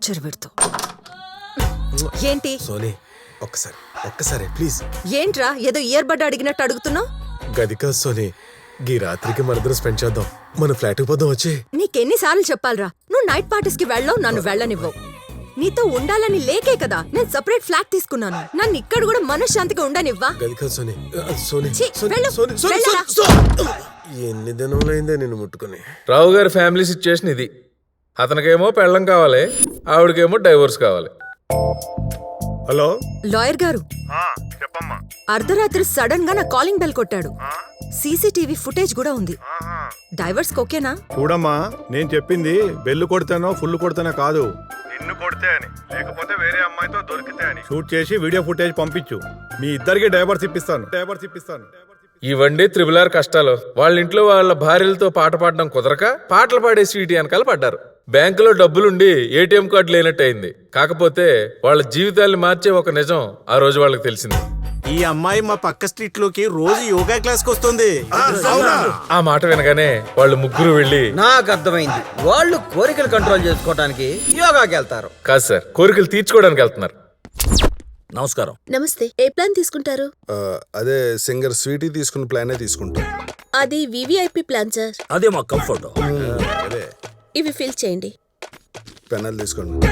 Torture పెడుతూ. ఏంటి Sony ఒక్కసారి ప్లీజ్. ఏంట్రా ఏదో ఇయర్ బడ్ అడిగినట్టు అడుగుతున్నావు? గది కాదు సోనీ, గీ రాత్రికి మనిద్దరం స్పెండ్ చేద్దాం. మన ఫ్లాట్కి పోదాం వచ్చి. నీకెన్నిసార్లు చెప్పాలరా, నువ్వు నైట్ పార్టీస్ కి వెళ్ళవు, నన్ను వెళ్ళనివ్వవు. నీతో ఉండాలని లేకే కదా నేను సెపరేట్ ఫ్లాట్ తీసుకున్నాను. నన్ను ఇక్కడ కూడా మనశ్శాంతిగా ఉండనివ్వా? గది కాదు సోనీ. సోనీ ఛీ, వెళ్ళు, వెళ్ళరా. ఎన్ని దినములైందే నిన్ను ముట్టుకుని. రావు గారి ఫ్యామిలీ సిచ్యుయేషన్ ఇది. అతనికేమో పెళ్ళం కావాలి, ఆవిడకేమో డైవోర్స్ కావాలి. హలో లాయర్ గారు, చెప్పమ్మా. అర్ధరాత్రి సడన్ గా నా కాలింగ్ బెల్ కొట్టాడు. సీసీటీవీ ఫుటేజ్ కూడా ఉంది. డైవర్స్ ఓకేనా? చూడమ్మా, నేను చెప్పింది బెల్లు కొడితేనో ఫుల్ కొడితేనో కాదు, నిన్ను కొడితే అని, లేకపోతే వేరే అమ్మాయితో దొరికితే అని. షూట్ చేసి వీడియో ఫుటేజ్ పంపించు. మీ ఇద్దరికి డైవర్స్ ఇప్పిస్తాను. ఇవండి త్రిబులార్ కష్టాలు. వాళ్ళ ఇంట్లో వాళ్ళ భార్యలతో పాట పాడడం కుదరక పాటలు పాడే స్వీటీ వెనకాల పడ్డారు. బ్యాంకులో డబ్బులుండి ఏటీఎం కార్డు లేనట్టు అయింది. కాకపోతే వాళ్ళ జీవితాల్ని మార్చే ఒక నిజం ఆ రోజు వాళ్ళకి తెలిసింది. ఈ అమ్మాయి మా పక్క స్ట్రీట్ లోకి రోజు యోగా క్లాస్ కి వస్తుంది. ఆ మాట వినగానే వాళ్ళు ముగ్గురు వెళ్ళి, నాకు అర్థమైంది, వాళ్ళు కోరికలు కంట్రోల్ చేసుకోవడానికి యోగాకి వెళ్తారు. కాదు సార్, కోరికలు తీర్చుకోవడానికి వెళ్తున్నారు. నమస్కారం. నమస్తే. ఏ ప్లాన్ తీసుకుంటారు? అదే సింగర్ స్వీటీ తీసుకున్న ప్లానే తీసుకుంటాం. అది వివిఐపి ప్లాన్ సార్. అదే మా కంఫర్ట్. అదే ఇవి ఫిల్ చేయండి. పెన్నులు తీసుకోండి.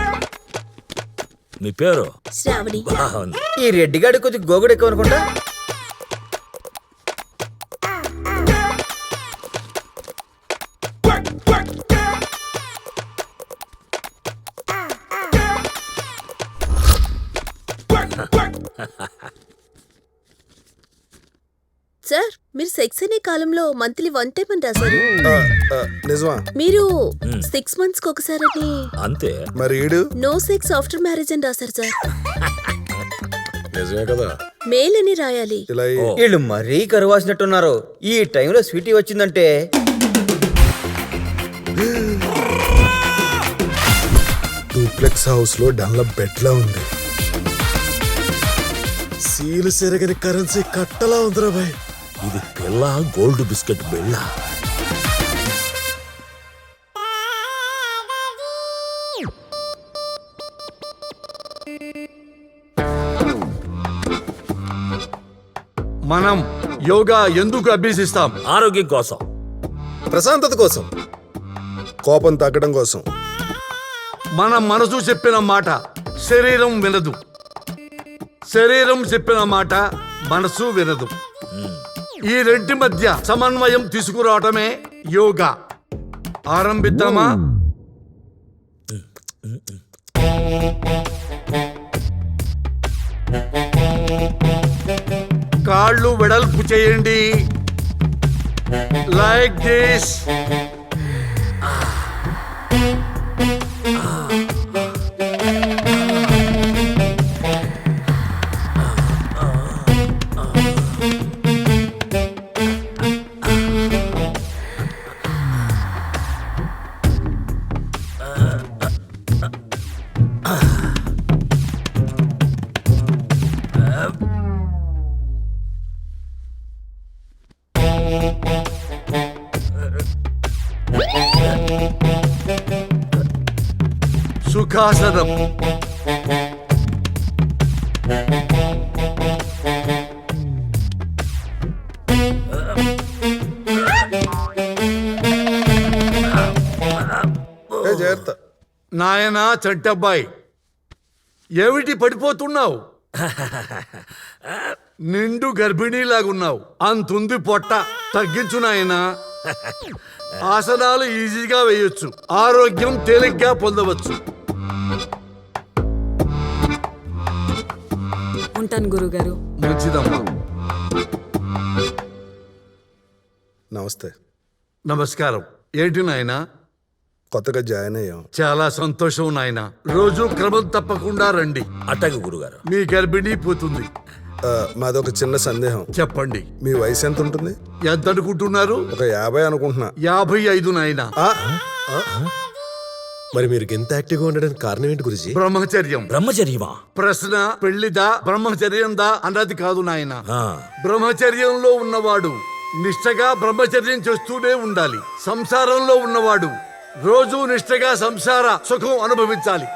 మీ పేరు? శ్రావణి. బాగుంది. ఈ రెడ్డిగాడి కొద్ది గోగుడు ఎక్కువ అనుకుంటా. సార్, మీరు సెక్స్ అనే కాలంలో మంత్లీ 1 టైం అని రాశారు. నిజమా? మీరు 6 months కి ఒకసారి అంతే. మరి ఈడు నో సెక్స్ ఆఫ్టర్ మ్యారేజ్ అని రాశారు సార్. నిజమే కదా? మేల్ అని రాయాలి. ఇలా వీళ్ళు మరీ కరువాసినట్టున్నారు. ఈ టైంలో స్వీటీ వచ్చిందంటే డూప్లెక్స్ హౌస్ లో డన్లప్ బెడ్ లా ఉంది. సీలు సెరగని కరెన్సీ కట్టలా ఉందిరా బాయ్. ఇది పిల్ల గోల్డ్ బిస్కెట్ బిళ్ళ. మనం యోగా ఎందుకు అభ్యసిస్తాం? ఆరోగ్యం కోసం, ప్రశాంతత కోసం, కోపం తగ్గడం కోసం. మన మనసు చెప్పిన మాట శరీరం వినదు, శరీరం చెప్పిన మాట మనసు వినదు. ఈ రెంటి మధ్య సమన్వయం తీసుకురావటమే యోగా. ఆరంభిద్దామా? కాళ్ళు వెడల్పు చేయండి, లైక్ దిస్. సుఖాసనం. జాగ్రత్త. నాయనా చంటబ్బాయి, ఏమిటి పడిపోతున్నావు? నిండు గర్భిణీలాగున్నావు. అంతుంది పొట్ట. తగ్గించు నాయనా. ఆసనాలు ఈజీగా వేయొచ్చు, ఆరోగ్యం తేలిగ్గా పొందవచ్చు. ఉంటాను గురుగారు. మంచిదమ్మా. నమస్తే. నమస్కారం. ఏంటి నాయనా? కొత్తగా జాయిన్ అయ్యాం. చాలా సంతోషం నాయనా. రోజు క్రమం తప్పకుండా రండి. అట్టగే గురుగారు. మీ గర్భిణీ పోతుంది. మాదొక చిన్న సందేహం. చెప్పండి. మీ వయసు ఎంత ఉంటుంది? ఎంత అనుకుంటున్నారు? ఒక 50 అనుకుంటున్నా. 55 నాయనా. మరి మీరు ఎంత యాక్టివ్గా ఉండడానికి కారణం ఏంటి గురుజీ? బ్రహ్మచర్యం. బ్రహ్మచర్యమా? ప్రశ్న పెళ్లిదా బ్రహ్మచర్యందా అన్నది కాదు నాయన. ఆ. బ్రహ్మచర్యంలో ఉన్నవాడు నిష్ఠగా బ్రహ్మచర్యం చేస్తూనే ఉండాలి. సంసారంలో ఉన్నవాడు రోజు నిష్ఠగా సంసార సుఖం అనుభవించాలి.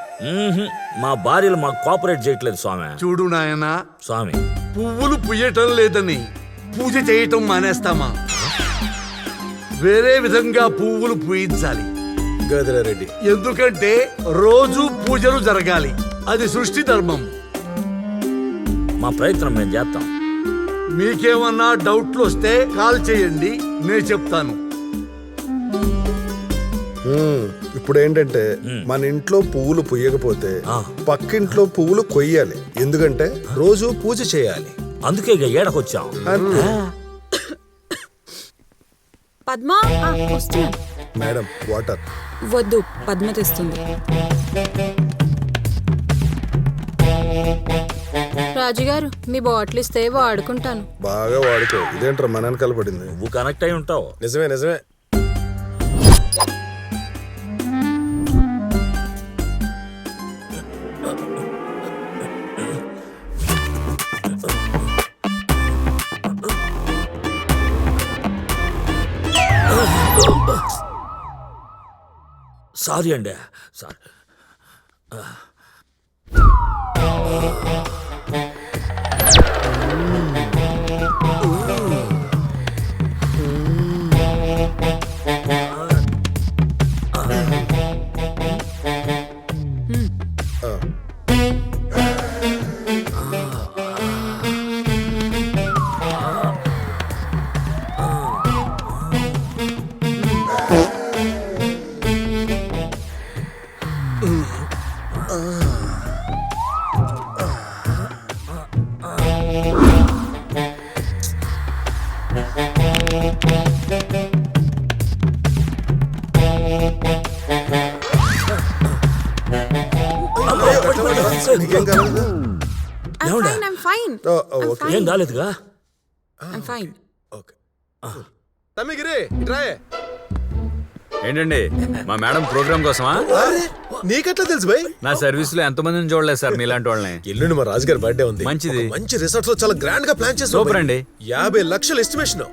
మా భార్యలు మాకు కోఆపరేట్ చేయట్లేదు స్వామి. చూడు నాయనా, స్వామి పువ్వులు పుయ్యటం లేదని పూజ చేయటం మానేస్తామా? వేరే విధంగా పువ్వులు పూయించాలి. గదిరా రెడ్డి. ఎందుకంటే రోజు పూజలు జరగాలి. అది సృష్టి ధర్మం. మా ప్రయత్నం మేము చేస్తాం. మీకేమన్నా డౌట్లు వస్తే కాల్ చేయండి, నేను చెప్తాను. ఇప్పుడు ఏంటంటే మన ఇంట్లో పువ్వులు పుయ్యకపోతే పక్కింట్లో పువ్వులు కొయ్యాలి. ఎందుకంటే రోజు పూజ చేయాలి. అందుకే ఇక ఏడకొచ్చాం. పద్మా వస్తున్నాను. Madam water. వద్దు, పద్మ తెస్తుంది. రాజుగారు మీ బాటిల్ ఇస్తే వాడుకుంటాను. బాగా వాడుకో. ఇదేంట్రా మన వెనకాల పడింది. నువ్వు కనెక్ట్ అయి ఉంటావు. నిజమే నిజమే. సారీ అండి. సారీ. నీకేం కాలేదు? ఏం కాలేదుగా? తమ్మిగిరి ఇట్రాయే. ఏంటండి మా మేడం ప్రోగ్రామ్ కోసమా? నీకెట్లా తెలుసు భయ్? నా సర్వీస్ లో ఎంత మందిని చూడలేదు సార్ మీలాంటి వాళ్ళని. ఎల్లుండి మా రాజుగారి బర్త్డే ఉంది. మంచిది. ఒక మంచి రిసార్ట్స్ లో చాలా గ్రాండ్ గా ప్లాన్ చేస్తాం. సూపర్ అండి. 50 లక్షల ఎస్టిమేషన్.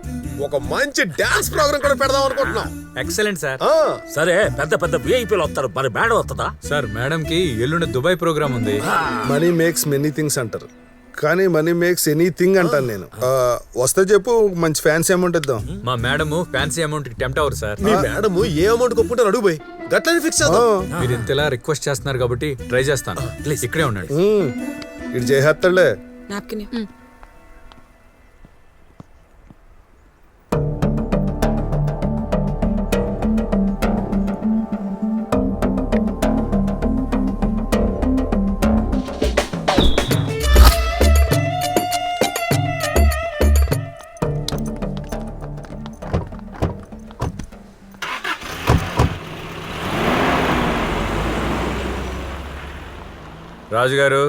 ఒక మంచి డాన్స్ ప్రోగ్రామ్ కూడా పెడదాం అనుకుంటున్నాం. Excellent sir. సరే, పెద్ద పెద్ద విఐపీలు వస్తారు, మరి మేడం వస్తుందా? సార్ మేడం కి ఎల్లుండి దుబాయ్ ప్రోగ్రామ్ ఉంది. మనీ మేక్స్ మెనీ థింగ్స్ అంటారు, కానీ మనీ మేక్స్ ఎనీథింగ్ అంటాను నేను. వస్తే చెప్పు, మంచి ఫ్యాన్సీ అమౌంట్ ఇద్దాం. మా మేడం ఫ్యాన్సీ అమౌంట్ కి టెంప్ట్ అవ్వరు సార్. మీ మేడం ఏ అమౌంట్ కొప్పుంటారు అడుగు పోయి గట్లని ఫిక్స్ చేద్దాం. మీరు ఇంతలా రిక్వెస్ట్ చేస్తున్నారు కాబట్టి ట్రై చేస్తాను. ప్లీజ్ ఇక్కడే ఉండండి. ఇటు చేసేస్తాడులే. నాప్కిన్. రాజుగారు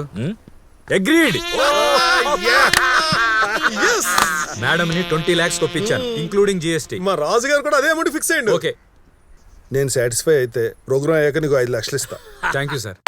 అగ్రీడ్. మేడం ని 20 lakhs కొప్పించాను, ఇంక్లూడింగ్ జిఎస్టీ. మా రాజుగారు కూడా అదే అమౌంట్ ఫిక్స్ అయ్యండి. ఓకే, నేను సాటిస్ఫై అయితే ప్రోగ్రామ్ అయ్యాక నీకు 5 లక్షలు ఇస్తా. Thank you sir.